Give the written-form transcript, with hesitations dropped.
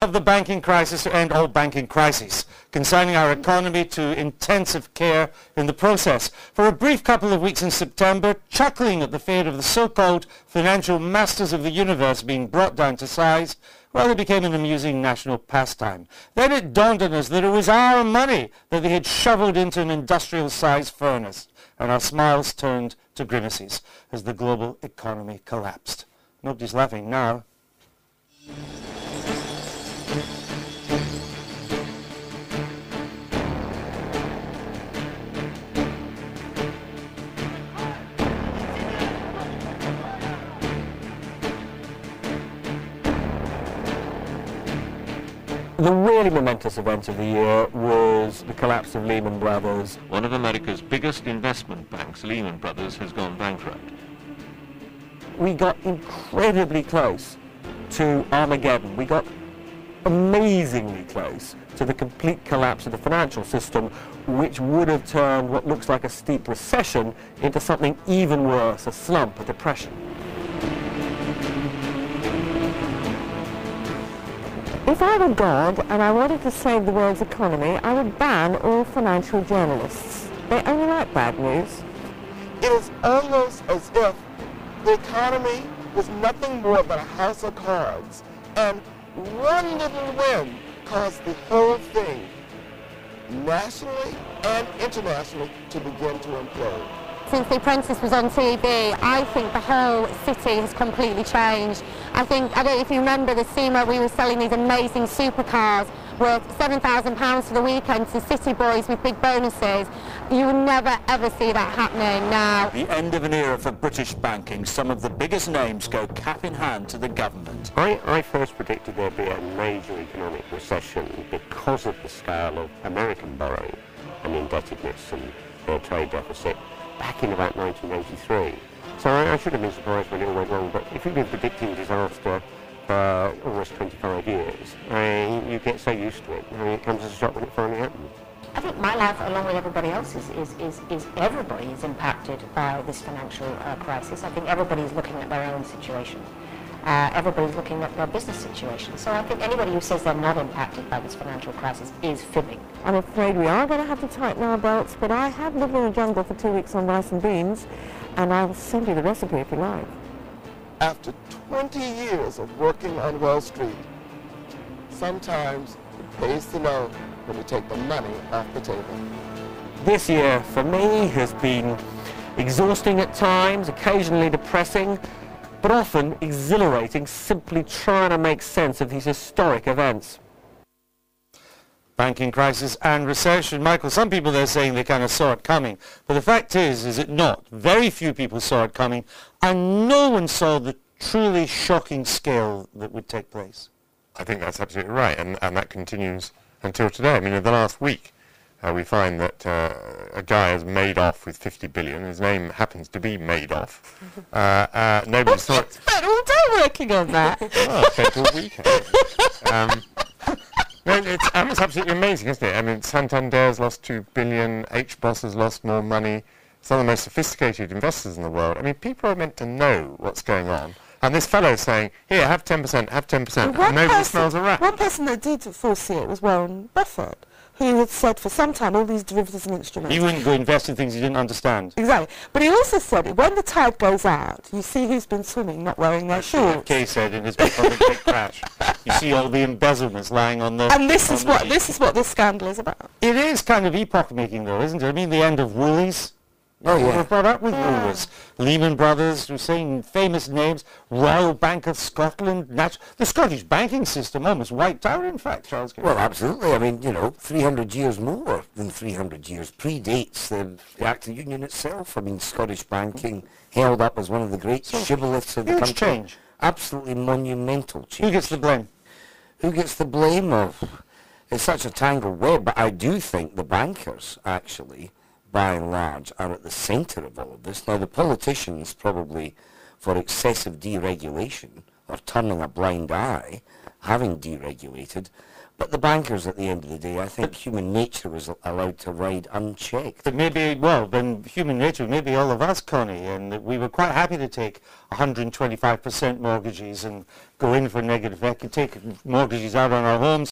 Of the banking crisis to end all banking crises, consigning our economy to intensive care in the process. For a brief couple of weeks in September, chuckling at the fate of the so-called financial masters of the universe being brought down to size, well, it became an amusing national pastime. Then it dawned on us that it was our money that they had shoveled into an industrial-sized furnace, and our smiles turned to grimaces as the global economy collapsed. Nobody's laughing now. The really momentous event of the year was the collapse of Lehman Brothers. One of America's biggest investment banks, Lehman Brothers, has gone bankrupt. We got incredibly close to Armageddon. We got amazingly close to the complete collapse of the financial system, which would have turned what looks like a steep recession into something even worse, a slump, a depression. If I were God and I wanted to save the world's economy, I would ban all financial journalists. They only like bad news. It is almost as if the economy was nothing more but a house of cards, and one little wind caused the whole thing, nationally and internationally, to begin to implode. Since The Apprentice was on TV, I think the whole city has completely changed. I don't know if you remember the scene where we were selling these amazing supercars worth £7,000 for the weekend to city boys with big bonuses. You would never ever see that happening now. The end of an era for British banking. Some of the biggest names go cap in hand to the government. I first predicted there'd be a major economic recession because of the scale of American borrowing and indebtedness and their trade deficit back in about 1983. So I should have been surprised when it all went wrong, but if you've been predicting disaster for almost 25 years, you get so used to it. It comes as a shock when it finally happens. I think my life, along with everybody else's, is everybody is impacted by this financial crisis. I think everybody's looking at their own situation. Everybody's looking at their business situation. So I think anybody who says they're not impacted by this financial crisis is fibbing. I'm afraid we are going to have to tighten our belts, but I have lived in the jungle for 2 weeks on rice and beans, and I'll send you the recipe if you like. After 20 years of working on Wall Street, sometimes it pays to know when you take the money off the table. This year, for me, has been exhausting at times, occasionally depressing, but often exhilarating, simply trying to make sense of these historic events. Banking crisis and recession. Michael, some people they're saying they kind of saw it coming, but the fact is it not? Very few people saw it coming, and no one saw the truly shocking scale that would take place. I think that's absolutely right, and that continues until today. I mean, in the last week, we find that a guy has made off with 50 billion. His name happens to be Madoff. Nobody saw it. Spent all day working on that. Oh, I spent all weekend. No, it's absolutely amazing, isn't it? I mean, Santander's lost 2 billion, HBOS has lost more money. Some of the most sophisticated investors in the world. I mean, people are meant to know what's going on. And this fellow's saying, here, have 10%, have 10%. Well, Nobody smells a rat. One person that did foresee it was Warren Buffett, who had said for some time all these derivatives and instruments. He wouldn't go invest in things he didn't understand. Exactly. But he also said when the tide goes out, you see who's been swimming not wearing their shorts. Kay said in his book on the Big Crash. You see all the embezzlements lying on the... And this is what this scandal is about. It is kind of epoch-making, though, isn't it? I mean, the end of Woolies. Oh, yeah. We were brought up with Woolies. Lehman Brothers, we're saying famous names. Royal Bank of Scotland. The Scottish banking system almost wiped out, in fact, Charles. Well, absolutely. I mean, 300 years more than 300 years predates the Act of Union itself. I mean, Scottish banking held up as one of the great shibboleths of the country. Change. Absolutely monumental change. Who gets the blame? Who gets the blame of? It's such a tangled web, but I do think the bankers, actually, by and large, are at the centre of all of this. Now, the politicians, probably for excessive deregulation or turning a blind eye, having deregulated. But the bankers, at the end of the day, I think human nature was allowed to ride unchecked. But maybe, well, then human nature, maybe all of us, Connie, and we were quite happy to take 125% mortgages and go in for negative equity, take mortgages out on our homes.